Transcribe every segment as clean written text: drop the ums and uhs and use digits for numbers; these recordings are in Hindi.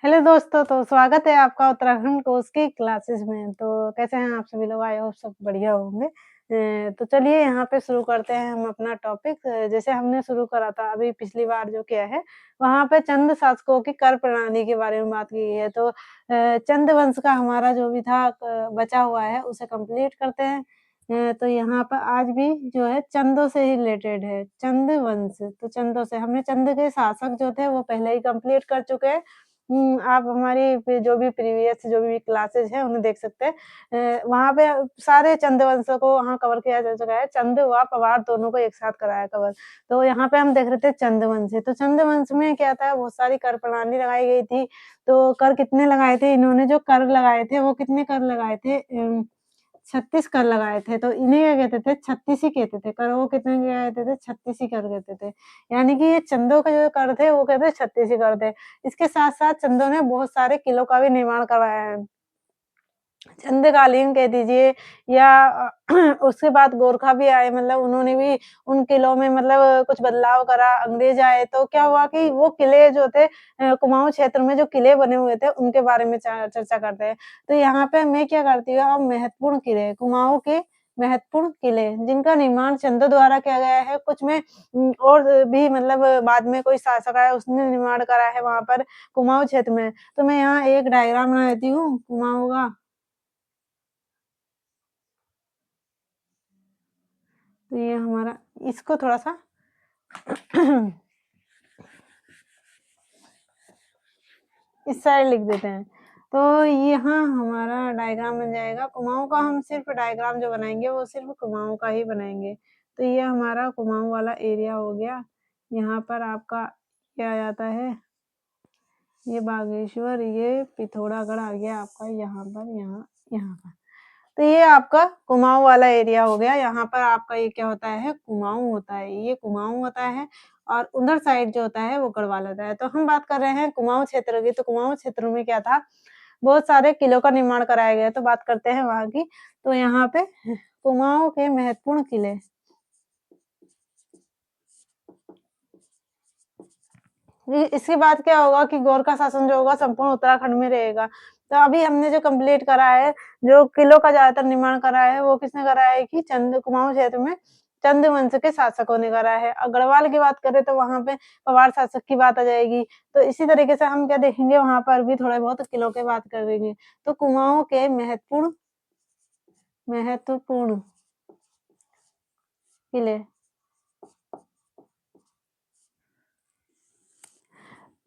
हेलो दोस्तों, तो स्वागत है आपका उत्तराखंड कोर्स की क्लासेस में। तो कैसे हैं आप सभी लोग? आई होप सब बढ़िया होंगे। तो चलिए यहाँ पे शुरू करते हैं हम अपना टॉपिक। जैसे हमने शुरू करा था अभी पिछली बार जो किया है, वहाँ पे चंद शासकों की कर प्रणाली के बारे में बात की है। तो चंद वंश का हमारा जो भी था बचा हुआ है उसे कंप्लीट करते हैं। तो यहाँ पर आज भी जो है चंदों से ही रिलेटेड है, चंद वंश। तो चंदों से हमने चंद के शासक जो थे वो पहले ही कंप्लीट कर चुके हैं। आप हमारी जो भी प्रीवियस जो भी क्लासेस हैं उन्हें देख सकते हैं। वहाँ पे सारे चंद वंशों को वहाँ कवर किया जा चुका है। चंद व पवार दोनों को एक साथ कराया कवर। तो यहाँ पे हम देख रहे थे चंद वंश। तो चंद वंश में क्या था, बहुत सारी कर प्रणाली लगाई गई थी। तो कर कितने लगाए थे इन्होंने, जो कर लगाए थे वो कितने कर लगाए थे, 36 कर लगाए थे। तो इन्हें क्या कहते थे, छत्तीसी कहते थे। कर वो कितने क्या कहते थे, छत्तीसी कर कहते थे। यानी कि ये चंदों के जो कर थे वो कहते छत्तीसी कर थे। इसके साथ-साथ चंदों ने बहुत सारे किलों का भी निर्माण करवाया है। चंद्रकालीन कह दीजिए या उसके बाद गोरखा भी आए, मतलब उन्होंने भी उन किलों में मतलब कुछ बदलाव करा। अंग्रेज आए तो क्या हुआ कि वो किले जो थे कुमाऊँ क्षेत्र में जो किले बने हुए थे उनके बारे में चर्चा करते हैं। तो यहाँ पे मैं क्या करती हूँ, अब महत्वपूर्ण किले, कुमाऊँ के महत्वपूर्ण किले जिनका निर्माण चंदों द्वारा किया गया है। कुछ में और भी मतलब बाद में कोई शासक आया उसने निर्माण करा है वहाँ पर कुमाऊँ क्षेत्र में। तो मैं यहाँ एक डायग्राम बना देती हूँ कुमाऊँ का। तो ये हमारा, इसको थोड़ा-सा इस साइड लिख देते हैं। तो यहाँ हमारा डायग्राम बन जाएगा। कुमाऊँ का हम सिर्फ़ डायग्राम जो बनाएँगे वो सिर्फ़ कुमाऊँ का ही बनाएँगे। तो ये हमारा कुमाऊँ वाला एरिया हो गया। यहाँ पर आपका क्या आ जाता है, ये बागेश्वर, ये पिथौरागढ़ आ गया आपका यहाँ पर, यहाँ पर। तो ये आपका कुमाऊँ वाला एरिया हो गया। यहाँ पर आपका ये क्या होता है, कुमाऊँ होता है। ये कुमाऊँ होता है और उधर साइड जो होता है वो गढ़वाल होता है। तो हम बात कर रहे हैं कुमाऊँ क्षेत्र की। तो कुमाऊँ क्षेत्र में क्या था, बहुत सारे किलों का निर्माण कराया गया। तो बात करते हैं वहाँ की। तो यहाँ पे कुमाऊँ के महत्वपूर्ण किले। इसके बाद क्या होगा कि गोरखा शासन जो होगा संपूर्ण उत्तराखंड में रहेगा। तो अभी हमने जो कंप्लीट करा है, जो किलों का ज़्यादातर निर्माण करा है, वो किसने करा है कि चंद कुमाऊँ क्षेत्र में चंद वंश के शासकों ने करा है। गढ़वाल की बात करें तो वहाँ पे पवार शासक की बात आ जाएगी। तो इसी तरीके से हम क्या देखेंगे, वहाँ पर भी थोड़े बहुत किलों की बात करेंगे। तो कुमाऊँ के महत्वपूर्ण महत्वपूर्ण किले,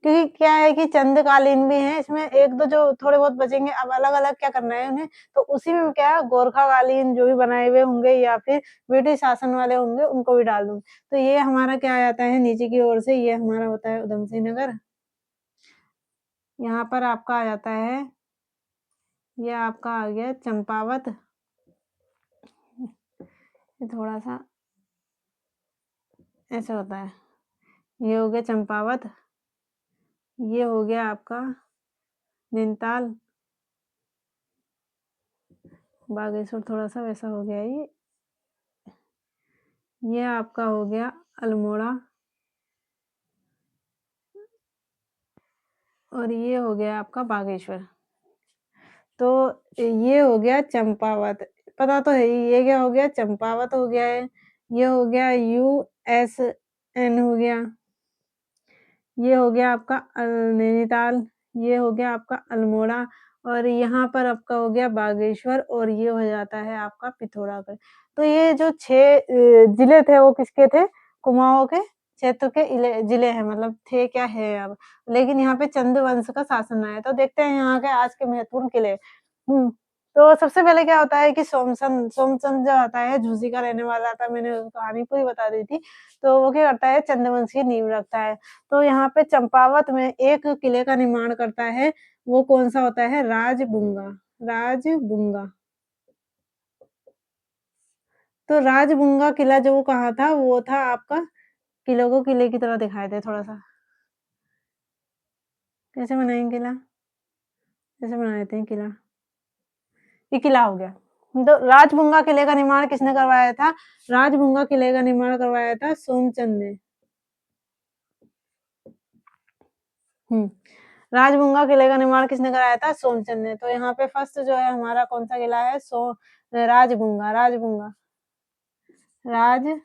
क्योंकि क्या है कि चंद्रकालीन भी हैं, इसमें 1-2 जो थोड़े बहुत बचेंगे, अब अलग-अलग क्या करना है उन्हें, तो उसी में क्या गोरखाकालीन जो भी बनाए हुए होंगे या फिर ब्रिटिश शासन वाले होंगे, उनको भी डाल दूँ। तो ये हमारा क्या आ जाता है नीचे की ओर से, ये हमारा होता है उधम सिंह नगर। यहाँ पर आपका आ जाता है, ये आपका आ गया चंपावत। ये थोड़ा-सा ऐसे होता है। ये हो गया चंपावत, ये हो गया आपका नैनीताल, बागेश्वर थोड़ा-सा वैसा हो गया ये। ये आपका हो गया अल्मोड़ा और ये हो गया आपका बागेश्वर। तो ये हो गया चंपावत, पता तो है ही, ये क्या हो गया चंपावत हो गया है, ये हो गया यूएसएन हो गया, ये हो गया आपका नैनीताल, ये हो गया आपका अल्मोड़ा और यहाँ पर आपका हो गया बागेश्वर और ये हो जाता है आपका पिथौरागढ़। तो ये जो 6 जिले थे वो किसके थे? कुमाऊँ के क्षेत्र के जिले हैं, मतलब थे क्या है अब। लेकिन यहाँ पे चंद वंश का शासन आया। तो देखते हैं यहाँ के आज के महत्वपूर्ण किले। हुँ। तो सबसे पहले क्या होता है कि सोमचंद जो आता है झूसी का रहने वाला था, मैंने कहानी पूरी बता दी थी। तो वो क्या करता है, चंद्रवंश की नींव रखता है। तो यहाँ पे चंपावत में एक किले का निर्माण करता है, वो कौन-सा होता है, राजबुंगा, राजबुंगा। तो राजबुंगा किला जो वो कहाँ था, वो था आपका, किले को किले की तरह दिखाए थे थोड़ा-सा। कैसे बनाएँगे किला? कैसे बना देते हैं किला? ये किला हो गया। तो राजबुंगा किले का निर्माण किसने करवाया था? राजबुंगा किले का निर्माण करवाया था सोमचंद ने। हुँ। राजबुंगा किले का निर्माण किसने कराया था? सोमचंद ने। तो यहाँ पे फर्स्ट जो है हमारा कौन-सा किला है? राजबुंगा, राजबुंगा, राजबुंगा।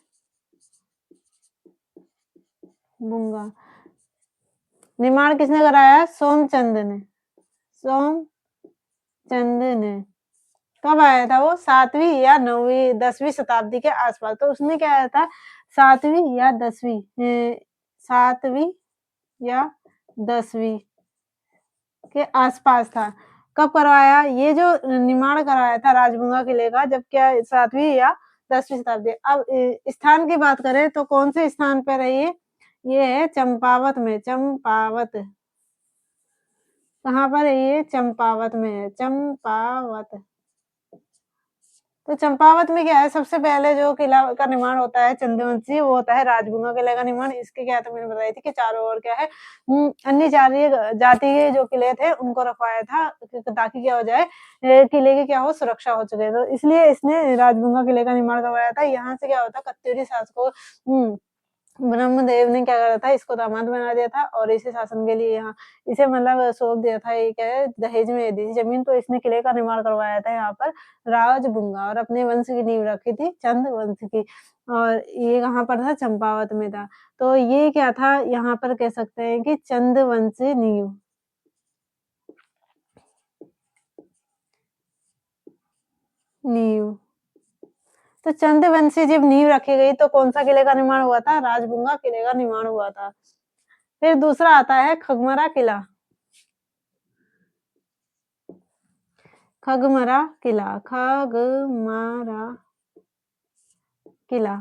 निर्माण किसने कराया? सोमचंद ने, सोमचंद ने। कब आया था वो? 7वीं या 9वीं 10वीं शताब्दी के आस-पास। तो उसने क्या आया था? 7वीं या 10वीं 7वीं या 10वीं के आस-पास था। कब करवाया? ये जो निर्माण कराया था राजबुंगा किले का, जब क्या 7वीं या 10वीं शताब्दी। अब स्थान की बात करें तो कौन से स्थान पर है ये? ये है चंपावत में, चंपावत। कहाँ पर है ये? चंपावत में है, चंपावत। तो चंपावत में क्या है? सबसे पहले जो किला का निर्माण होता है चंद्रवंशी, वो होता है राजबुंगा किले का निर्माण। इसके क्या था मैंने बताई थी कि चारों ओर क्या है अन्य जाति के जो किले थे उनको रखवाया था ताकि क्या हो जाए किले की क्या हो सुरक्षा हो सके। तो इसलिए इसने राजबुंगा किले का निर्माण करवाया था। यहाँ से क्या होता कत्यूरी शासकों ब्रह्मदेव ने क्या करा था इसको दामाद बना दिया था और इसे शासन के लिए यहाँ इसे मतलब सौंप दिया था। ये क्या है दहेज में दी थी जमीन। तो इसने किले का निर्माण करवाया था यहाँ पर राजबुंगा और अपने वंश की नींव रखी थी चंद वंश की। और ये कहाँ पर था? चंपावत में था। तो ये क्या था? यहाँ पर कह सकते हैं कि चंद वंश नींव। नींव। तो चंद्रवंशी जब नींव रखी गई तो कौन सा किले का निर्माण हुआ था? राजबुंगा किले का निर्माण हुआ था। फिर दूसरा आता है खगमरा किला। खगमरा किला, खगमरा किला।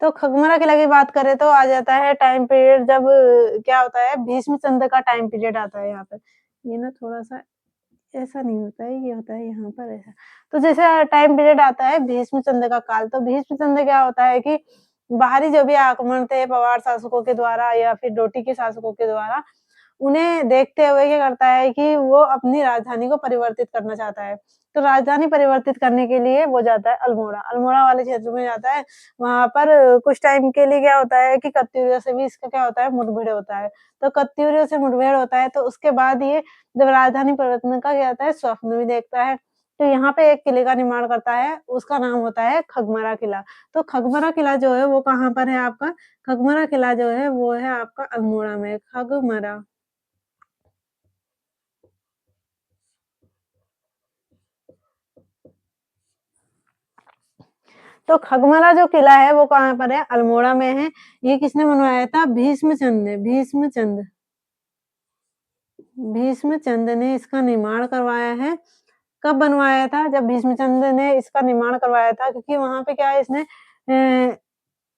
तो खगमरा किला की बात करें तो आ जाता है टाइम पीरियड जब क्या होता है भीष्मचंद्र का टाइम पीरियड आता है यहाँ पर। ये ना थोड़ा-सा ऐसा नहीं होता है, ये होता है यहाँ पर ऐसा। तो जैसे टाइम पीरियड आता है भीष्मचंद्र का काल, तो भीष्मचंद्र क्या होता है कि बाहरी जो भी आक्रमण थे पवार शासकों के द्वारा या फिर डोटी के शासकों के द्वारा, उन्हें देखते हुए क्या करता है कि वो अपनी राजधानी को परिवर्तित करना चाहता है। तो राजधानी परिवर्तित करने के लिए वो जाता है अल्मोड़ा, अल्मोड़ा वाले क्षेत्र में जाता है। वहाँ पर कुछ टाइम के लिए क्या होता है कि कत्यूरियों से भी इसका क्या होता है मुठभेड़ होता है। तो कत्यूरियों से मुठभेड़ होता है तो उसके बाद ये जब राजधानी परिवर्तन का क्या होता है स्वप्न भी देखता है। तो यहाँ पे एक किले का निर्माण करता है, उसका नाम होता है खगमरा किला। तो खगमरा किला जो है वो कहाँ पर है आपका? खगमरा किला जो है वो है आपका अल्मोड़ा में, खगमरा। तो खगमरा जो किला है वो कहाँ पर है? अल्मोड़ा में है। ये किसने बनवाया था? भीष्मचंद ने, भीष्मचंद। भीष्मचंद ने इसका निर्माण करवाया है। कब बनवाया था? जब भीष्मचंद ने इसका निर्माण करवाया था क्योंकि वहाँ पे क्या है इसने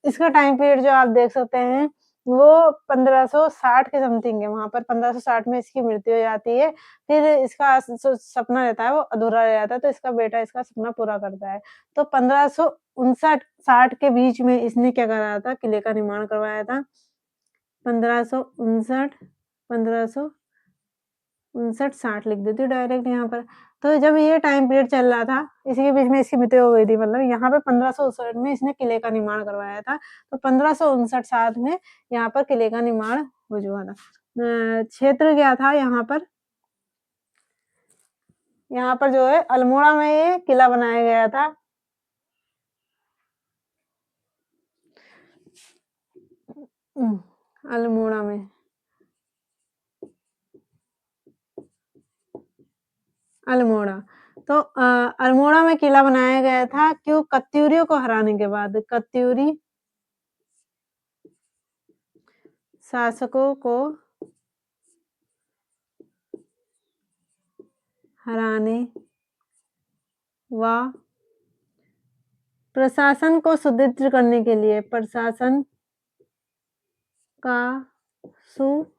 इसका टाइम पीरियड जो आप देख सकते हैं वो 1560 के समथिंग है। वहाँ पर 1560 में इसकी मृत्यु हो जाती है। फिर इसका जो सपना रहता है वो अधूरा रह जाता है तो इसका बेटा इसका सपना पूरा करता है। तो 1559-60 के बीच में इसने क्या करा था? किले का निर्माण करवाया था। 1559 1559-60 लिख देती हूँ डायरेक्ट यहाँ पर। तो जब ये टाइम पीरियड चल रहा था, इसी के बीच में इसकी मृत्यु हो गई थी मतलब यहाँ पे 1559 में इसने किले का निर्माण करवाया था। तो 1559-60 में यहाँ पर किले का निर्माण हो चुका था। क्षेत्र क्या था यहाँ पर? यहाँ पर जो है अल्मोड़ा में ये किला बनाया गया था। अल्मोड़ा में। अल्मोड़ा। तो अल्मोड़ा में किला बनाया गया था क्यों? कत्यूरियों को हराने के बाद। कत्यूरी शासकों को हराने व प्रशासन को सुदृढ़ करने के लिए प्रशासन का सुदृढ़ीकरण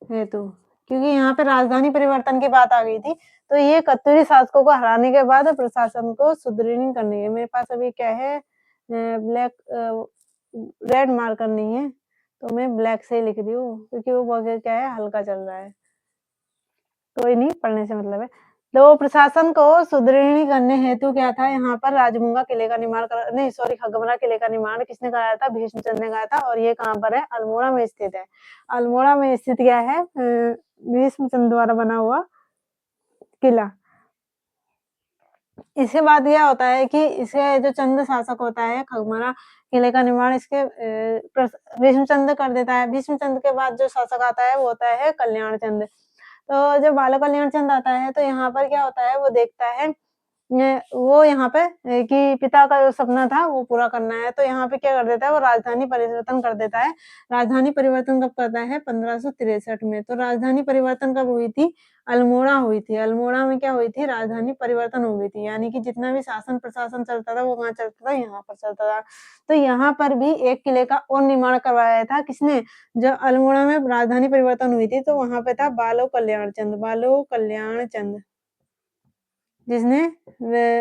हेतु क्योंकि यहाँ पे राजधानी परिवर्तन की बात आ गई थी तो ये कत्यूरी शासकों को हराने के बाद प्रशासन को सुदृढ़ करनी है। मेरे पास अभी क्या है ब्लैक रेड मार्कर नहीं है तो मैं ब्लैक से ही लिख रही हूँ क्योंकि वो बहुत क्या है हल्का चल रहा है। कोई नहीं पढ़ने से मतलब है। तो प्रशासन को सुदृढ़ करने हेतु क्या था, यहाँ पर राजगंगा किले का निर्माण करा नहीं सॉरी खगवरा किले का निर्माण किसने कराया था? भीष्मचंद्र ने कराया था और ये कहाँ पर है? अल्मोड़ा में स्थित है। अल्मोड़ा में स्थित क्या है? भीष्मचंद्र द्वारा बना हुआ किला। इसके बाद क्या होता है कि इसके जो चंद शासक होता है, खगवरा किले का निर्माण इसके भीष्मचंद्र कर देता है। भीष्मचंद्र के बाद जो शासक आता है वो होता है कल्याण चंद्र। तो जब बाल कल्याण चंद्र आता है तो यहाँ पर क्या होता है वो देखता है वो यहाँ पे कि पिता का जो सपना था वो पूरा करना है, तो यहाँ पे क्या कर देता है वो राजधानी परिवर्तन कर देता है। राजधानी परिवर्तन कब करता है? 1563 में। तो राजधानी परिवर्तन कब हुई थी? अल्मोड़ा हुई थी। अल्मोड़ा में क्या हुई थी? राजधानी परिवर्तन हो गई थी। यानी कि जितना भी शासन प्रशासन चलता था वो कहाँ चलता था? यहाँ पर चलता था। तो यहाँ पर भी एक किले का और निर्माण करवाया था किसने? जब अल्मोड़ा में राजधानी परिवर्तन हुई थी तो वहाँ पे था बालो कल्याण चंद। बालो कल्याण चंद जिसने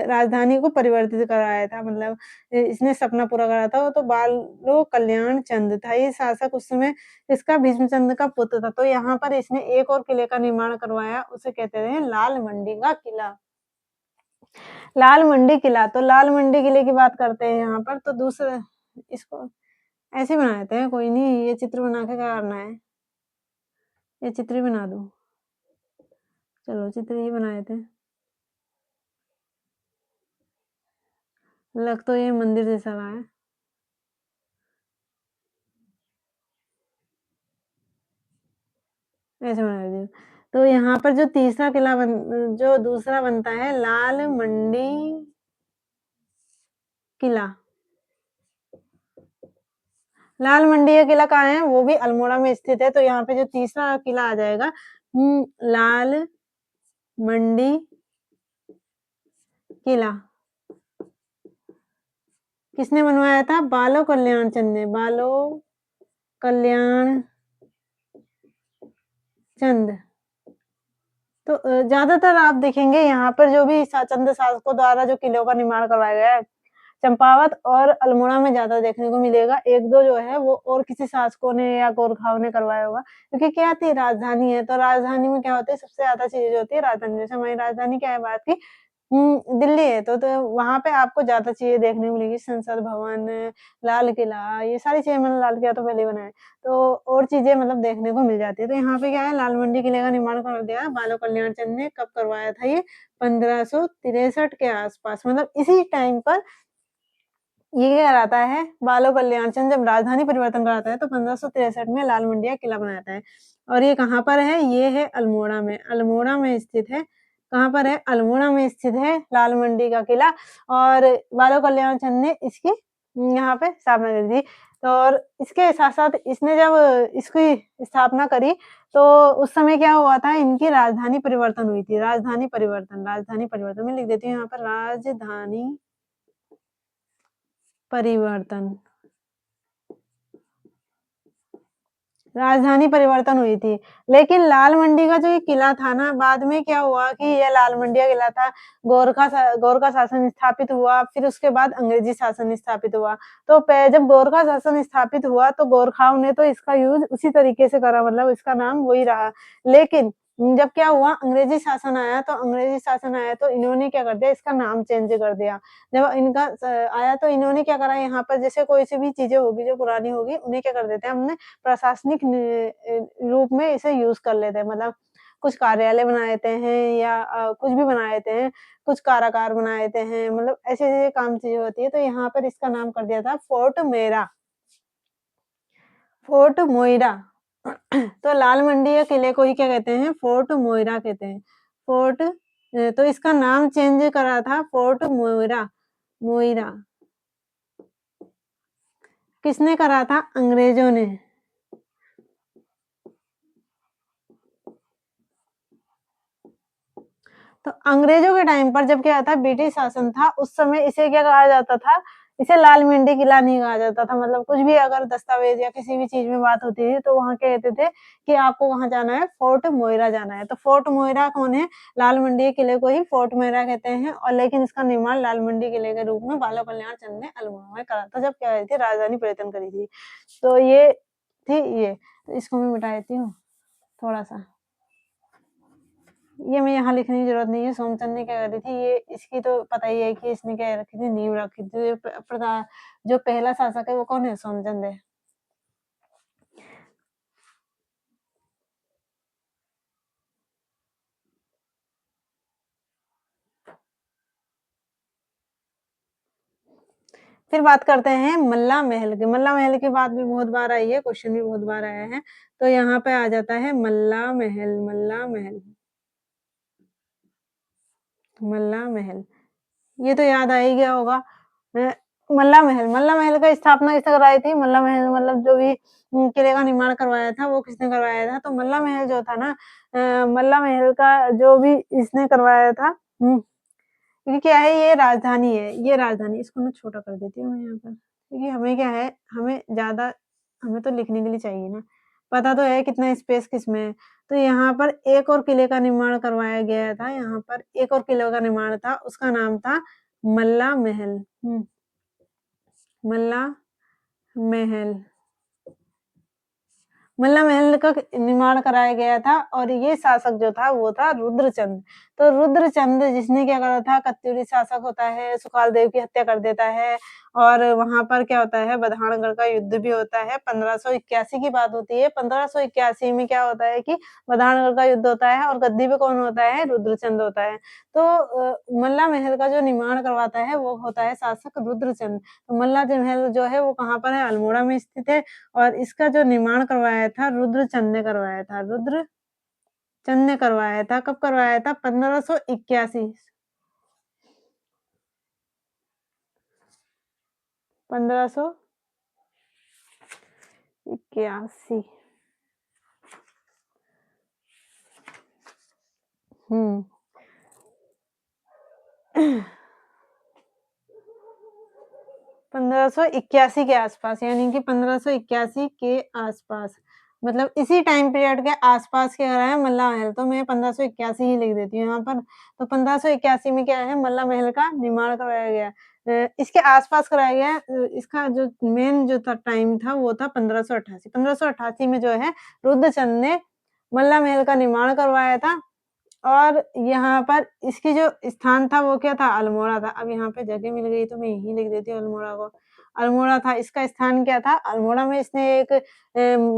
राजधानी को परिवर्तित कराया था, मतलब इसने सपना पूरा करा था, वो तो बालो कल्याण चंद था। ये शासक उस समय इसका भीष्मचंद्र का पुत्र था। तो यहाँ पर इसने एक और किले का निर्माण करवाया, उसे कहते हैं लाल मंडी का किला। लाल मंडी किला, तो लाल मंडी किले की बात करते हैं यहाँ पर, तो दूसरे इसको ऐसे बना देते हैं, कोई नहीं, ये चित्र बना के क्या करना है, ये चित्र ही बना दूं, चलो चित्र ही बना देते हैं। लग तो ये मंदिर जैसा रहा है। ऐसे बना देती हूँ। तो यहाँ पर जो तीसरा किला जो दूसरा बनता है लाल मंडी किला। लाल मंडी का किला कहाँ है? वो भी अल्मोड़ा में स्थित है। तो यहाँ पे जो तीसरा किला आ जाएगा लाल मंडी किला। किसने बनवाया था? बालो कल्याण चंद ने। बालो कल्याण चंद। तो ज्यादातर आप देखेंगे यहाँ पर जो भी चंद शासकों द्वारा जो किलों का निर्माण करवाया गया है, चंपावत और अल्मोड़ा में ज़्यादा देखने को मिलेगा। 1-2 जो है वो और किसी शासकों ने या गोरखाओं ने करवाया होगा। क्योंकि क्या थी राजधानी है, तो राजधानी में क्या होता है सबसे ज़्यादा चीज़ें जो होती है राजधानी जैसे हमारी राजधानी क्या है भारत की? दिल्ली है तो वहाँ पे आपको ज़्यादा चीज़ें देखने को मिलेगी संसद भवन, लाल किला ये सारी चीज़ें मतलब लाल किला तो पहले ही बना है। तो और चीज़ें मतलब देखने को मिल जाती है। तो यहाँ पे क्या है लाल मंडी किले का निर्माण कर दिया बालो कल्याण चंद ने। कब करवाया था ये? 1563 के आस-पास मतलब इसी टाइम पर ये क्या कराता है, बालो कल्याण चंद जब राजधानी परिवर्तन कराता है तो 1563 में लाल मंडिया किला बनाता है। और ये कहाँ पर है? ये है अल्मोड़ा में। अल्मोड़ा में स्थित है। कहाँ पर है? अल्मोड़ा में स्थित है लाल मंडी का किला और बालो कल्याण चंद ने इसकी यहाँ पे स्थापना करी थी। तो और इसके साथ-साथ इसने जब इसकी स्थापना करी तो उस समय क्या हुआ था इनकी राजधानी परिवर्तन हुई थी। राजधानी परिवर्तन मैं लिख देती हूँ यहाँ पर राजधानी परिवर्तन। राजधानी परिवर्तन हुई थी। लेकिन लाल मंडी का जो ये किला था ना, बाद में क्या हुआ कि ये लाल मंडिया किला था, गोरखा शासन स्थापित हुआ, फिर उसके बाद अंग्रेजी शासन स्थापित हुआ। तो जब गोरखा शासन स्थापित हुआ, तो गोरखाओं ने तो इसका यूज़ उसी तरीके से करा, मतलब इसका नाम वही रहा। लेकिन जब क्या हुआ अंग्रेजी शासन आया तो इन्होंने क्या कर दिया, इसका नाम चेंज कर दिया। जब इनका आया तो इन्होंने क्या करा यहाँ पर जैसे कोई सी भी चीज़ें होगी जो पुरानी होगी, उन्हें क्या कर देते हैं हमने प्रशासनिक रूप में इसे यूज़ कर लेते हैं मतलब कुछ कार्यालय बना देते हैं या कुछ भी बना देते हैं, कुछ कारागार बना देते हैं, मतलब ऐसे-ऐसे काम चीज़ें होती है, तो यहाँ पर इसका नाम कर दिया था फोर्ट मेरा, फोर्ट मोइरा। तो लाल मंडी या किले को ही क्या कहते हैं? फोर्ट मोइरा कहते हैं। तो इसका नाम चेंज करा था फोर्ट मोइरा मोइरा। किसने करा था? अंग्रेज़ों ने। तो अंग्रेजों के टाइम पर जब क्या था ब्रिटिश शासन था, उस समय इसे क्या कहा जाता था? इसे लाल मेंढी किला नहीं कहा जाता था मतलब कुछ भी अगर दस्तावेज़ या किसी भी चीज़ में बात होती थी, तो वहाँ क्या कहते थे कि आपको कहाँ जाना है? फोर्ट मोइरा जाना है। तो फोर्ट मोइरा कौन है? लाल मंडी किले को ही फोर्ट मोइरा कहते हैं और लेकिन इसका निर्माण लाल मंडी किले के रूप में बाला कल्याण चंद ने अल्मोड़ा में करा था, जब क्या हुई थी राजधानी परिवर्तन करी थी। तो ये थी ये, तो इसको मैं मिटा देती हूँ थोड़ा-सा। ये मैं यहाँ लिखने की ज़रूरत नहीं है, सोमचंद ने क्या करी थी, ये इसकी तो पता ही है कि इसने क्या रखी थी, नींव रखी थी। जो पहला शासक है वो कौन है? सोमचंद है। फिर बात करते हैं मल्ला महल की। मल्ला महल की बात भी बहुत बार आई है, क्वेश्चन भी बहुत बार आया है। तो यहाँ पे आ जाता है मल्ला महल, मल्ला महल, मल्ला महल। ये तो याद आ ही गया होगा। अ, मल्ला महल का स्थापना किसने करवाई थी? मल्ला महल मतलब जो भी किले का निर्माण करवाया था, वो किसने करवाया था? तो मल्ला महल जो था ना, मल्ला महल का जो भी इसने करवाया था, क्योंकि क्या है, ये राजधानी है, ये राजधानी। इसको मैं छोटा कर देती हूँ मैं यहाँ पर, क्योंकि हमें क्या है, हमें तो लिखने के लिए चाहिए ना, पता तो है कितना स्पेस किसमें है। तो यहाँ पर एक और किले का निर्माण करवाया गया था, यहाँ पर एक और किले का निर्माण था, उसका नाम था मल्ला महल। मल्ला महल। मल्ला महल का निर्माण कराया गया था और ये शासक जो था वो था रुद्रचंद। तो रुद्रचंद जिसने क्या करा था, कत्यूरी शासक होता है, सुखालदेव की हत्या कर देता है और वहाँ पर क्या होता है, बधानगढ़ का युद्ध भी होता है। 1581 की बात होती है। 1581 में क्या होता है कि बधानगढ़ का युद्ध होता है और गद्दी पे कौन होता है? रुद्रचंद होता है। तो मल्ला महल का जो निर्माण करवाता है वो होता है शासक रुद्रचंद। तो मल्ला महल जो है वो कहाँ पर है? अल्मोड़ा में स्थित है। और इसका जो निर्माण करवाया था रुद्रचंद ने करवाया था, रुद्रचंद ने करवाया था। कब करवाया था? 1581। 1581। हुँ। 1581 के आसपास, यानी कि 1581 के आसपास, मतलब इसी टाइम पीरियड के आसपास क्या है मल्ला महल। तो मैं 1581 ही लिख देती हूँ यहाँ पर। तो 1581 में क्या है, मल्ला महल का निर्माण करवाया गया। इसके आसपास कराया गया। इसका जो मेन जो था टाइम था वो था 1588। 1588 में जो है रुद्रचंद ने मल्ला महल का निर्माण करवाया था। और यहाँ पर इसकी जो स्थान था वो क्या था? अल्मोड़ा था। अब यहाँ पे जगह मिल गई तो मैं यहीं लिख देती हूँ अल्मोड़ा को। अल्मोड़ा था, इसका स्थान क्या था? अल्मोड़ा में इसने एक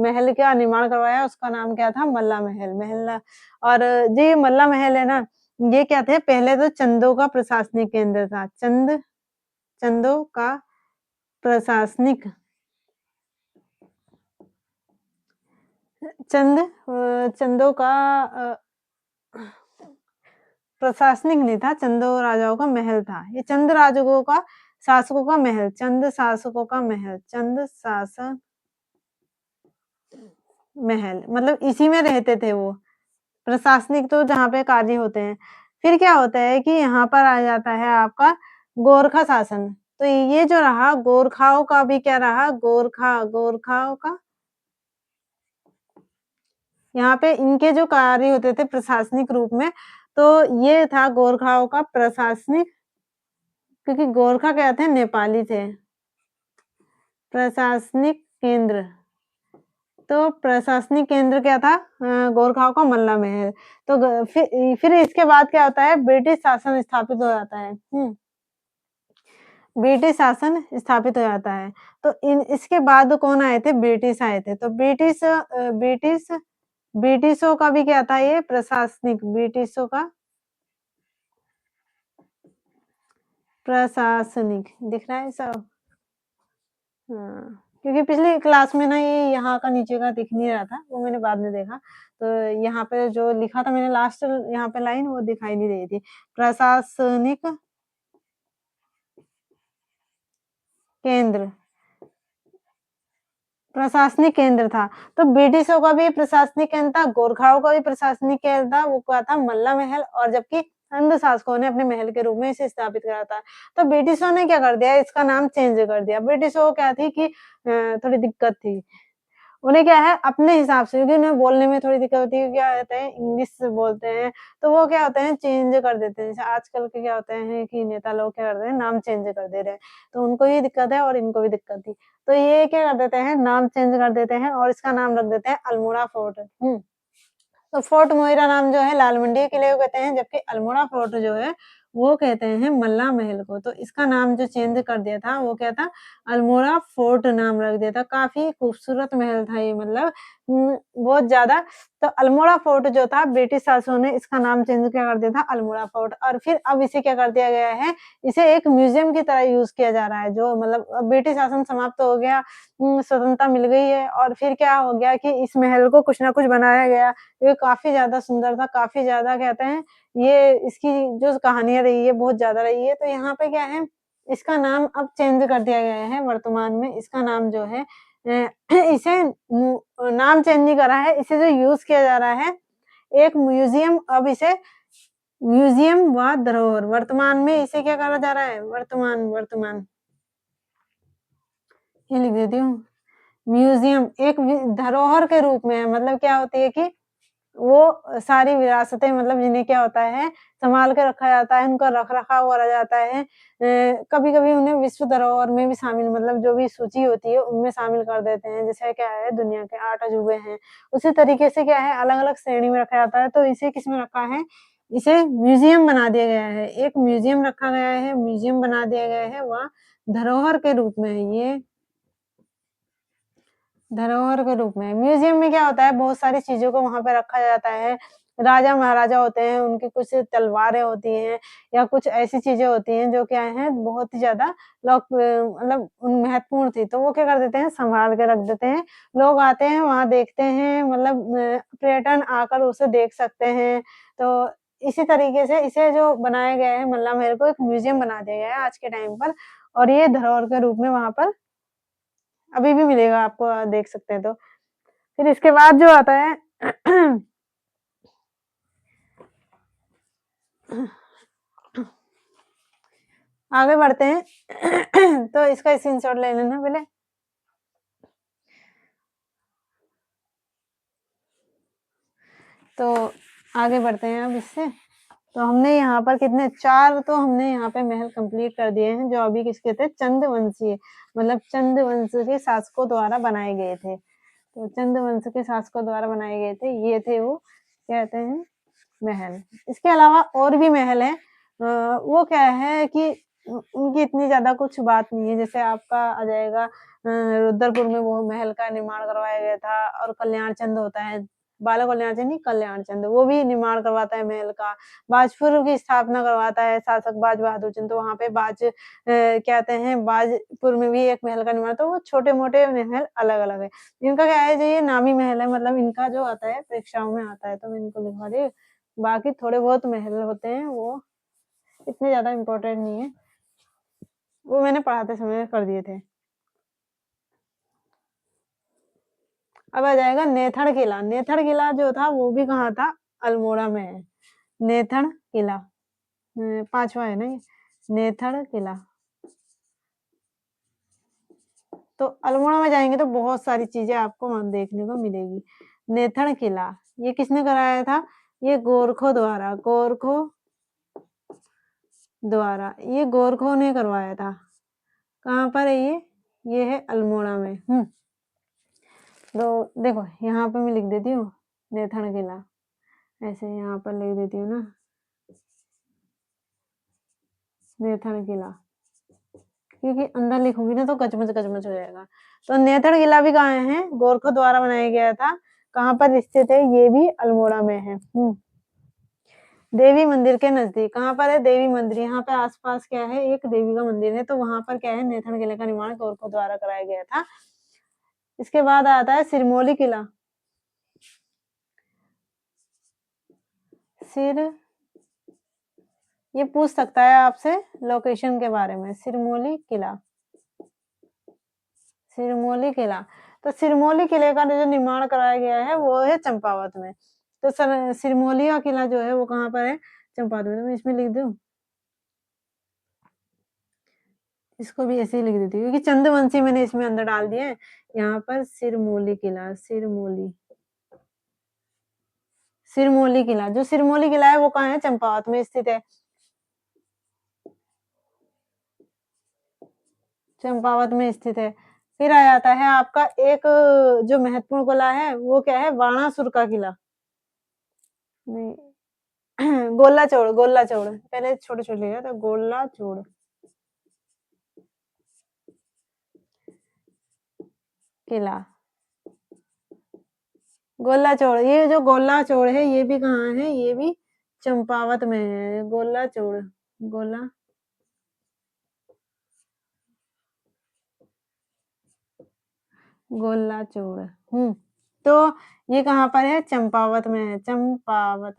महल का निर्माण करवाया, उसका नाम क्या था? मल्ला महल। और जो ये मल्ला महल है ना, ये क्या थे? पहले तो चंदों का प्रशासनिक केंद्र था। चंदों का प्रशासनिक चंदों का प्रशासनिक नहीं था, चंद राजाओं का महल था। ये चंद राजाओं का शासकों का महल, चंद शासकों का महल, चंद शासक महल, मतलब इसी में रहते थे वो। प्रशासनिक तो जहाँ पे कार्य होते हैं। फिर क्या होता है कि यहाँ पर आ जाता है आपका गोरखा शासन। तो ये जो रहा गोरखाओं का भी क्या रहा? गोरखाओं का यहाँ पे इनके जो कार्य होते थे प्रशासनिक रूप में, तो ये था गोरखाओं का प्रशासनिक, क्योंकि गोरखा क्या थे? नेपाली थे। प्रशासनिक केंद्र। तो प्रशासनिक केंद्र क्या था? गोरखाओं का मल्ला महल। तो फिर इसके बाद क्या होता है? ब्रिटिश शासन स्थापित हो जाता है। ब्रिटिश शासन स्थापित हो जाता है। तो इसके बाद कौन आए थे? ब्रिटिश आए थे। तो ब्रिटिशों का भी क्या था? ये प्रशासनिक, ब्रिटिशों का प्रशासनिक दिख रहा है सब। हाँ, क्योंकि पिछली क्लास में ना ये यहाँ का नीचे का दिख नहीं रहा था, वो मैंने बाद में देखा। तो यहाँ पे जो लिखा था मैंने लास्ट यहाँ पे लाइन, वो दिखाई नहीं रही थी। प्रशासनिक केंद्र, प्रशासनिक केंद्र था। तो ब्रिटिशों का भी प्रशासनिक केंद्र था, गोरखाओं का भी प्रशासनिक केंद्र था, वो क्या था? मल्ला महल। और जबकि अंग शासकों ने अपने महल के रूप में इसे स्थापित करा था। तो ब्रिटिशों ने क्या कर दिया? इसका नाम चेंज कर दिया। ब्रिटिशों को क्या थी कि थोड़ी दिक्कत थी। उन्हें क्या है अपने हिसाब से, क्योंकि उन्हें बोलने में थोड़ी दिक्कत होती है, क्या होता है इंग्लिश बोलते हैं, तो वो क्या होते हैं चेंज कर देते हैं। जैसे आजकल के क्या होते हैं कि नेता लोग क्या करते हैं, नाम चेंज कर दे रहे हैं। तो उनको ये दिक्कत है और इनको भी दिक्कत थी। तो ये क्या कर देते हैं, नाम चेंज कर देते हैं और इसका नाम रख देते हैं अल्मोड़ा फोर्ट। तो फोर्ट मोइरा नाम जो है लाल मंडी के किले को कहते हैं, जबकि अल्मोड़ा फोर्ट जो है वो कहते हैं मल्ला महल को। तो इसका नाम जो चेंज कर दिया था वो क्या था, अल्मोड़ा फोर्ट नाम रख दिया था। काफ़ी खूबसूरत महल था ये, मतलब बहुत ज़्यादा। तो अल्मोड़ा फोर्ट जो था ब्रिटिश शासकों ने इसका नाम चेंज क्या कर दिया था, अल्मोड़ा फोर्ट। और फिर अब इसे क्या कर दिया गया है, इसे एक म्यूज़ियम की तरह यूज़ किया जा रहा है। जो मतलब ब्रिटिश शासन समाप्त हो गया, स्वतंत्रता मिल गई है, और फिर क्या हो गया कि इस महल को कुछ ना कुछ बनाया गया। ये काफ़ी ज़्यादा सुंदर था, काफ़ी ज़्यादा कहते हैं, ये इसकी जो कहानियाँ रही है बहुत ज़्यादा रही है। तो यहाँ पे क्या है, इसका नाम अब चेंज कर दिया गया है। वर्तमान में इसका नाम जो है इसे नाम चेंज नहीं करा है, इसे जो यूज़ किया जा रहा है एक म्यूज़ियम, अब इसे म्यूज़ियम व धरोहर, वर्तमान में इसे क्या करा जा रहा है, वर्तमान वर्तमान ये लिख देती हूँ, म्यूज़ियम एक धरोहर के रूप में है। मतलब क्या होती है कि वो सारी विरासतें, मतलब जिन्हें क्या होता है, सँभाल के रखा जाता है, उनका रख-रखाव करा जाता है। कभी-कभी उन्हें विश्व धरोहर में भी शामिल, मतलब जो भी सूची होती है, उनमें शामिल कर देते हैं। जैसे क्या है, दुनिया के 8 अजूबे हैं। उसी तरीके से क्या है, अलग-अलग श्रेणी में रखा जाता है। तो इसे किसमें रखा है, इसे म्यूज़ियम बना दिया गया है। एक म्यूज़ियम रखा गया है, म्यूज़ियम बना दिया गया है, वह धरोहर के रूप में है ये। धरोहर के रूप में। म्यूज़ियम में क्या होता है, बहुत सारी चीज़ों को वहाँ पे रखा जाता है। राजा-महाराजा होते हैं, उनकी कुछ तलवारें होती हैं या कुछ ऐसी चीज़ें होती हैं जो क्या हैं, बहुत ही ज़्यादा मतलब महत्वपूर्ण थी। तो वो क्या कर देते हैं, सँभाल के रख देते हैं। लोग आते हैं, वहाँ देखते हैं, मतलब पर्यटन आकर उसे देख सकते हैं। तो इसी तरीके से इसे जो बनाया गया है मल्ला महल को एक म्यूज़ियम बना दिया गया है आज के टाइम पर, और ये धरोहर के रूप में वहाँ पर अभी भी मिलेगा आपको, देख सकते हैं तो। फिर इसके बाद जो आता है आगे बढ़ते हैं तो इसका स्क्रीनशॉट ले लेना पहले। तो आगे बढ़ते हैं अब इससे। तो हमने यहाँ पर कितने 4 तो हमने यहाँ पे महल कंप्लीट कर दिए हैं, जो अभी किसके थे, चंद मतलब चंद वंश के शासकों द्वारा बनाए गए थे। तो चंद वंश के शासकों द्वारा बनाए गए थे, ये थे वो क्या कहते हैं, महल। इसके अलावा और भी महल हैं, वो क्या है कि उनकी इतनी ज़्यादा कुछ बात नहीं है। जैसे आपका आ जाएगा रुद्रपुर में वो महल का निर्माण करवाया गया था, और कल्याण चंद होता है, बाला कल्याण चंद नहीं, कल्याण चंद, वो भी निर्माण करवाता है महल का। बाजपुर की स्थापना करवाता है शासक बाज बहादुर चंद, तो वहाँ पे क्या कहते हैं, बाजपुर में भी एक महल का निर्माण, तो वो छोटे-मोटे महल अलग-अलग है। इनका क्या है, जो ये नामी महल है, मतलब इनका जो आता है परीक्षाओं में आता है, तो मैं इनको लिखवा दी। बाकी थोड़े बहुत महल होते हैं, वो इतने ज़्यादा इम्पोर्टेंट नहीं है, वो मैंने पढ़ाते समय कर दिए थे। अब आ जाएगा नेथड़ किला। नेथड़ किला जो था वो भी कहाँ था, अल्मोड़ा में है। नेथड़ किला 5वां है ना ये, नेथड़ किला। तो अल्मोड़ा में जाएँगे तो बहुत सारी चीज़ें आपको वहाँ देखने को मिलेगी। नेथड़ किला, ये किसने कराया था? ये ये गोरखों ने करवाया था। कहाँ पर है ये? ये है अल्मोड़ा में। तो देखो यहाँ पे मैं लिख देती हूँ नेथड़ किला, ऐसे यहाँ पर लिख देती हूँ ना, नेथड़ किला, क्योंकि अंदर लिखूंगी ना तो कचमच हो जाएगा। तो नेथड़ किला भी कहाँ है, गोरखों द्वारा बनाया गया था। कहाँ पर स्थित है, ये भी अल्मोड़ा में है। देवी मंदिर के नजदीक। कहाँ पर है, देवी मंदिर, यहाँ पे आसपास क्या है, एक देवी का मंदिर है, तो वहां पर क्या है, नेथड़ किले का निर्माण गोरखों द्वारा कराया गया था। इसके बाद आता है सिरमौली किला। सिर ये पूछ सकता है आपसे लोकेशन के बारे में, सिरमौली किला। सिरमौली किला, तो सिरमौली किले का जो निर्माण कराया गया है वो है चंपावत में। तो सर सिरमौली का किला जो है वो कहाँ पर है, चंपावत में। तो मैं इसमें लिख दूं, इसको भी ऐसे ही लिख देती हूँ, क्योंकि चंद्रवंशी मैंने इसमें अंदर डाल दिए हैं। यहाँ पर सिरमौली किला, सिरमौली किला, जो सिरमौली किला है वो कहाँ है, चंपावत में स्थित है। चंपावत में स्थित है। फिर आ जाता है आपका एक जो महत्वपूर्ण किला है वो क्या है, बाणासुर का किला। नहीं गोला चोड़, गोला चोड़, पहले छोटे-छोटे लिया था, गोला चोड़, किला। गोला चोड़, ये जो गोला चोड़ है, ये भी कहाँ है? ये भी चंपावत में है, गोला चोड़, गोला गोला चोड़। तो ये कहाँ पर है? चंपावत में है, चंपावत।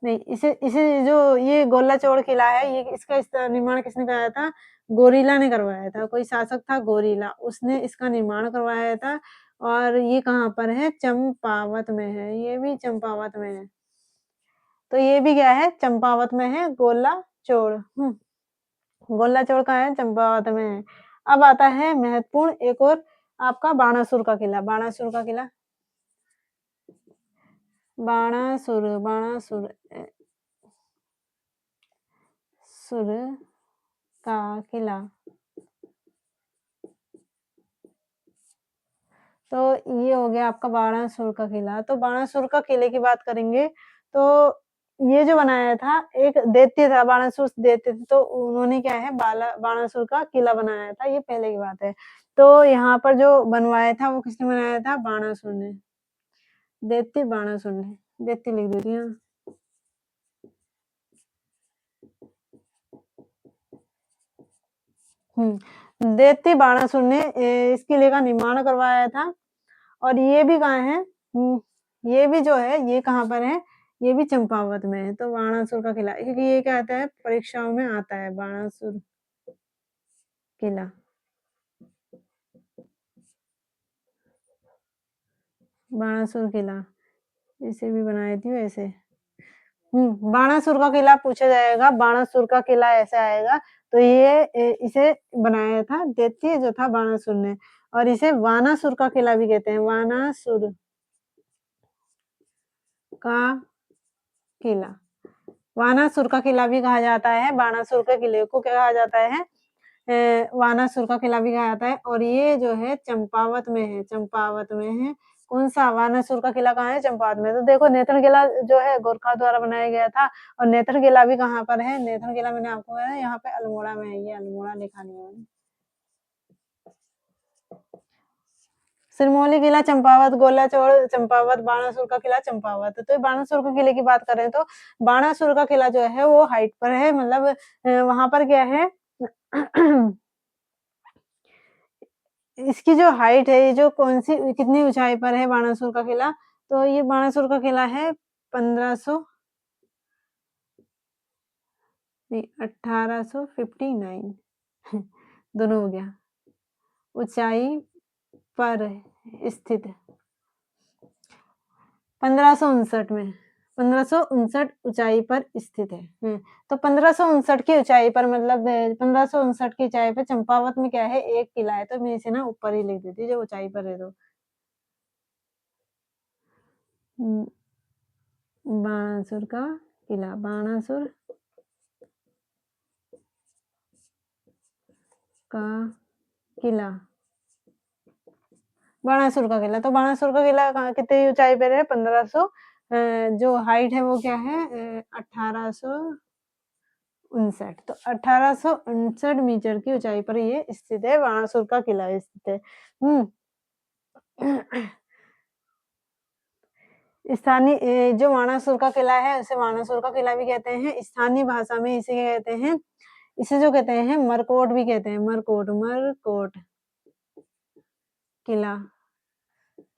नहीं, इसे इसे जो ये गोला चोड़ किला है, ये इसका निर्माण किसने कराया था? गोरिल्ला ने करवाया था, कोई शासक था गोरिल्ला, उसने इसका निर्माण करवाया था। और ये कहाँ पर है? चंपावत में है, ये भी चंपावत में है। तो ये भी क्या है? चंपावत में है, गोला चोड़। गोला चोड़ कहाँ है? चंपावत में है। अब आता है महत्वपूर्ण एक और आपका बाणासुर का किला, बाणासुर का किला। बाणासुर, बाणासुर सुर का किला। तो ये हो गया आपका बाणासुर का किला। तो बाणासुर का किले की बात करेंगे, तो ये जो बनाया था, एक दैत्य था, बाणासुर दैत्य थे, तो उन्होंने क्या है, बाणासुर का किला बनाया था, ये पहले की बात है। तो यहाँ पर जो बनवाया था, वो किसने बनाया था? बाणासुर ने, दैत्य बाणासुर ने। दैत्य लिख देती हूँ। दैत्य बाणासुर ने इस किले का निर्माण करवाया था। और ये भी कहाँ है? ये भी जो है, ये कहाँ पर है? ये भी चंपावत में है। तो बाणासुर का किला, क्योंकि ये क्या आता है, परीक्षाओं में आता है, बाणासुर किला। बाणासुर किला, इसे भी बनाई थी वैसे। बाणासुर का किला पूछा जाएगा, बाणासुर का किला ऐसे आएगा। तो ये इसे बनाया था दैत्य जो था बाणासुर ने, और इसे वानासुर का किला भी कहते हैं, वानासुर का किला। वानासुर का किला भी कहा जाता है, बाणासुर के किले को क्या कहा जाता है? वानासुर का किला भी कहा जाता है। और ये जो है चंपावत में है, चंपावत में है। कौन सा? वानासुर का किला कहाँ है? चंपावत में। तो देखो, नेत्र किला जो है गोरखा द्वारा बनाया गया था, और नेत्र किला भी कहाँ पर है? नेत्र किला मैंने आपको बताया, यहाँ पे अल्मोड़ा में है, ये अल्मोड़ा लिखा नहीं है मैंने। सिरमौली किला चंपावत, गोला चोड़ चंपावत, बाणासुर का किला चंपावत। तो बाणासुर के किले की बात करें, तो बाणासुर का किला जो है वो हाइट पर है, मतलब वहां पर क्या है इसकी जो हाइट है, ये जो कौन सी कितनी ऊंचाई पर है बाणासुर का किला? तो ये बाणासुर का किला है 1500 नहीं 1859 दोनों हो गया, ऊंचाई पर स्थित है 1559 में, 1559 ऊंचाई पर स्थित है। तो 1559 की ऊंचाई पर, मतलब 1559 की ऊंचाई पर चंपावत में क्या है? एक किला है। तो मैं इसे ना ऊपर ही लिख देती जो ऊंचाई पर है। तो हम्म, बाणासुर का किला, बाणासुर का किला, बाणासुर का किला। तो बाणासुर का किला कितनी ऊंचाई पर है? 1500। जो हाइट है वो क्या है? 1859। तो 1859 मीटर की ऊंचाई पर ये स्थित है, बाणासुर का किला स्थित है। स्थानीय जो बाणासुर का किला है, उसे बाणासुर का किला भी कहते हैं। स्थानीय भाषा में इसे क्या कहते हैं? इसे जो कहते हैं मरकोट भी कहते हैं, मरकोट, मरकोट किला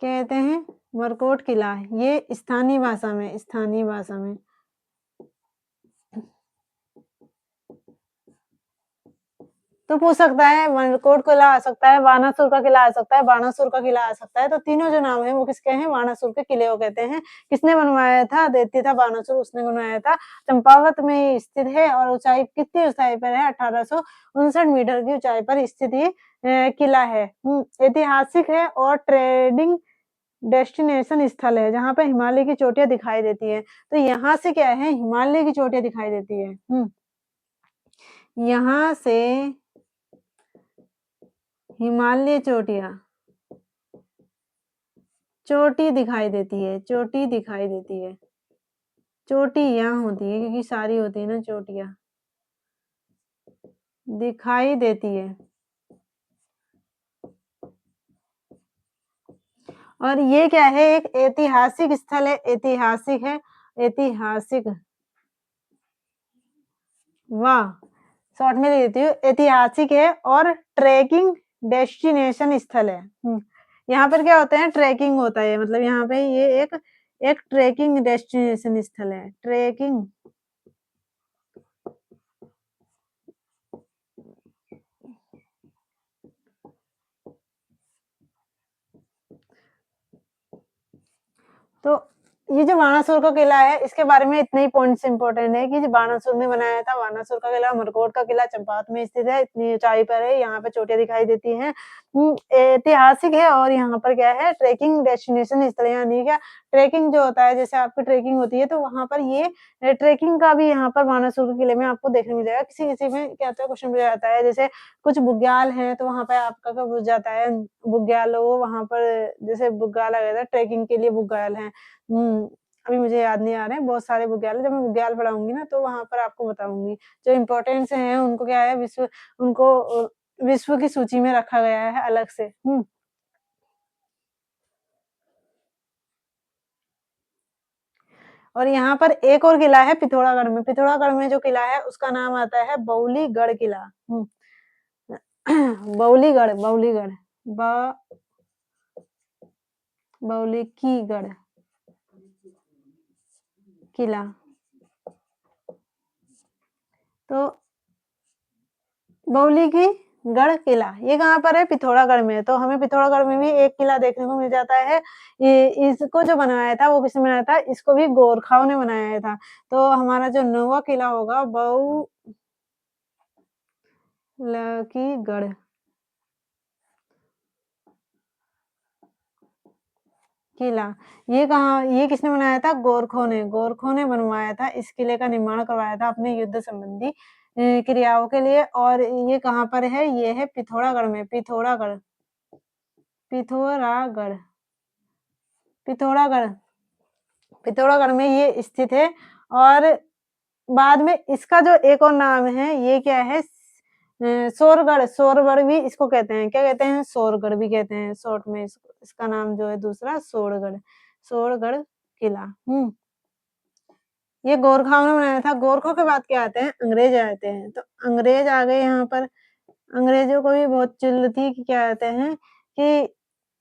कहते हैं, मरकोट किला। ये स्थानीय भाषा में, स्थानीय भाषा में। तो पूछ सकता है, मरकोट किला आ सकता है, बानासुर का किला आ सकता है, बाणासुर का किला आ सकता है। तो तीनों जो नाम है वो किसके हैं? बाणासुर के किले को कहते हैं। किसने बनवाया था? दैत्य था बाणासुर, उसने बनवाया था। चंपावत में स्थित है, और ऊंचाई कितनी ऊंचाई पर है? 1859 मीटर की ऊंचाई पर स्थित ये किला है। ऐतिहासिक है और ट्रेडिंग डेस्टिनेशन स्थल है, जहाँ पे हिमालय की चोटियां दिखाई देती है। तो यहाँ से क्या है? हिमालय की चोटियां दिखाई देती है। यहाँ से हिमालय चोटियां, चोटी दिखाई देती है, चोटी दिखाई देती है। चोटियाँ होती है क्योंकि सारी होती है ना चोटियाँ। दिखाई देती है। और ये क्या है, एक ऐतिहासिक स्थल है, ऐतिहासिक है, ऐतिहासिक वाह! शॉर्ट में दे देती हूँ, ऐतिहासिक है और ट्रेकिंग डेस्टिनेशन स्थल है। यहाँ पर क्या होता है, ट्रेकिंग होता है, मतलब यहाँ पे ये एक एक ट्रेकिंग डेस्टिनेशन स्थल है, ट्रेकिंग तो ये जो बाणासुर का किला है, इसके बारे में इतने ही पॉइंट्स इम्पोर्टेंट है कि जो बाणासुर ने बनाया था, बाणासुर का किला, अमरकोट का किला चंपावत में स्थित है, इतनी ऊँचाई पर है, यहाँ पे चोटियाँ दिखाई देती हैं। ऐतिहासिक है और यहाँ पर क्या है, ट्रेकिंग डेस्टिनेशन स्थल है, यानी क्या ट्रेकिंग जो होता है, जैसे आपकी ट्रेकिंग होती है, तो वहाँ पर ये ट्रेकिंग का भी यहाँ पर बाणासुर के किले में आपको देखने मिल जाएगा। किसी-किसी में क्या होता है, क्वेश्चन पूछा जाता है, जैसे कुछ बुग्याल हैं, तो वहाँ पे आपका क्या पूछ जाता है, बुग्याल हो वहाँ पर, जैसे बुग्याल वगैरह ट्रेकिंग के लिए बुग्याल हैं। अभी मुझे याद नहीं आ रहे हैं, बहुत सारे बुग्याल हैं, जब मैं बुग्याल पढ़ाऊँगी ना, तो वहाँ पर आपको बताऊँगी। जो इम्पोर्टेंट से हैं, उनको क्या है, उनको विश्व की सूची में रखा गया है अलग से। और यहाँ पर एक और किला है पिथौरागढ़ में। पिथौरागढ़ में जो किला है, उसका नाम आता है बौलीगढ़ किला। बौलीगढ़ बौलीगढ़ ब बौलिकीगढ़ किला। तो बौली की गढ़ किला, ये कहाँ पर है? पिथौरागढ़ में। तो हमें पिथौरागढ़ में भी एक किला देखने को मिल जाता है। इसको जो बनाया था, वो किसने बनाया था? इसको भी गोरखाओं ने बनाया था। तो हमारा जो 9वाँ किला होगा, बौलकीगढ़ किला। ये किसने बनाया था? गोरखों ने। गोरखों ने बनवाया था, इस किले का निर्माण करवाया था अपने युद्ध संबंधी क्रियाओं के लिए। और ये कहाँ पर है? ये है पिथौरागढ़ में, पिथौरागढ़, पिथौरागढ़, पिथौरागढ़, पिथौरागढ़ में ये स्थित है। और बाद में इसका जो एक और नाम है, ये क्या है? सोरगढ़, सोरगढ़ भी इसको कहते हैं। क्या कहते हैं? सोरगढ़ भी कहते हैं शॉर्ट में इसको। इसका नाम जो है दूसरा सोरगढ़, सोरगढ़ किला। ये गोरखाओं ने बनाया था। गोरखों के बाद क्या आते हैं? अंग्रेज आते हैं। तो अंग्रेज आ गए यहाँ पर। अंग्रेजों को भी बहुत चिल थी कि क्या कहते हैं कि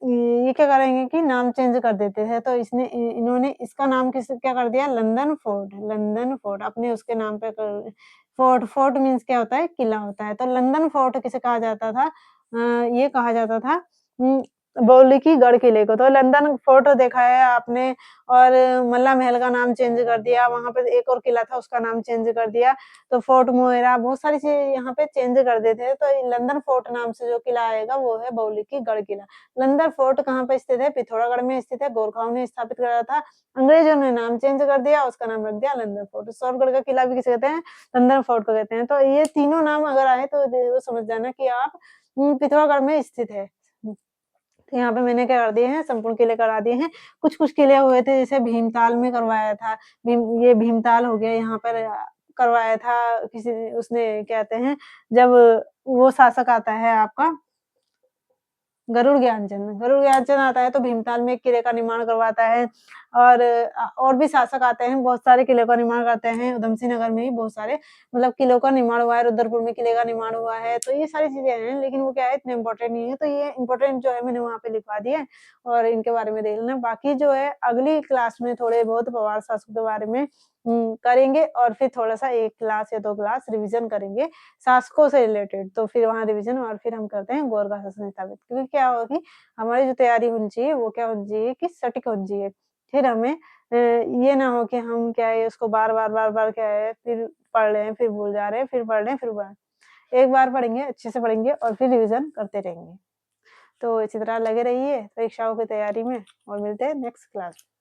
ये क्या करेंगे कि नाम चेंज कर देते हैं। तो इन्होंने इसका नाम क्या कर दिया? लंदन फोर्ट, लंदन फोर्ट अपने उसके नाम पे कर। फोर्ट, फोर्ट मीन्स क्या होता है? किला होता है। तो लंदन फोर्ट किसे कहा जाता था? ये कहा जाता था बौली की गढ़ किले को। तो लंदन फोर्ट देखा है आपने। और मल्ला महल का नाम चेंज कर दिया, वहाँ पे एक और किला था, उसका नाम चेंज कर दिया। तो फोर्ट मोएरा, बहुत सारी चीज़ें यहाँ पे चेंज कर देते हैं। तो लंदन फोर्ट नाम से जो किला आएगा, वो है बौली की गढ़ किला। लंदन फोर्ट कहाँ पे स्थित है? पिथौरागढ़ में स्थित है। गोरखाओं ने स्थापित करा था। अंग्रेजों ने नाम चेंज कर दिया, उसका नाम रख दिया लंदन फोर्ट। सोरगढ़ का किला भी किसे कहते हैं? लंदन फोर्ट को कहते हैं। तो ये तीनों नाम अगर आए, तो वो समझ जाना कि आप पिथौरागढ़ में स्थित है। तो यहाँ पे मैंने क्या कर दिए हैं, संपूर्ण किले करा दिए हैं। कुछ-कुछ किले हुए थे, जैसे भीमताल में करवाया था। ये भीमताल हो गया, यहाँ पर करवाया था किसी ने, उसने क्या कहते हैं, जब वो शासक आता है आपका गरुड़ ज्ञानचंद आता है, तो भीमताल में एक किले का निर्माण करवाता है। और और भी शासक आते हैं, बहुत सारे किले का निर्माण करते हैं। उधम सिंह नगर में ही बहुत सारे मतलब किलों का निर्माण हुआ है, रुद्रपुर में किले का निर्माण हुआ है। तो ये सारी चीज़ें हैं, लेकिन वो क्या है, इतने इम्पोर्टेंट नहीं है। तो ये इम्पोर्टेंट जो है, मैंने वहाँ पे लिखवा दिए हैं और इनके बारे में देख लेना। बाकी जो है, अगली क्लास में थोड़े बहुत पवार शासकों के बारे में करेंगे, और फिर थोड़ा-सा 1 क्लास या 2 क्लास रिवीजन करेंगे शासकों से रिलेटेड। तो फिर वहाँ रिवीजन, और फिर हम करते हैं गौर का शासन स्थापित। क्योंकि क्या होगी, हमारी जो तैयारी होनी चाहिए, वो क्या होनी चाहिए कि सटीक होनी चाहिए। फिर हमें ये ना हो कि हम क्या है, उसको बार-बार क्या है, फिर पढ़ रहे हैं, फिर भूल जा रहे हैं, फिर पढ़ रहे हैं, फिर भूल एक बार पढ़ेंगे, अच्छे से पढ़ेंगे और फिर रिवीजन करते रहेंगे। तो इसी तरह लगे रहिए परीक्षाओं की तैयारी में, और मिलते हैं नेक्स्ट क्लास में।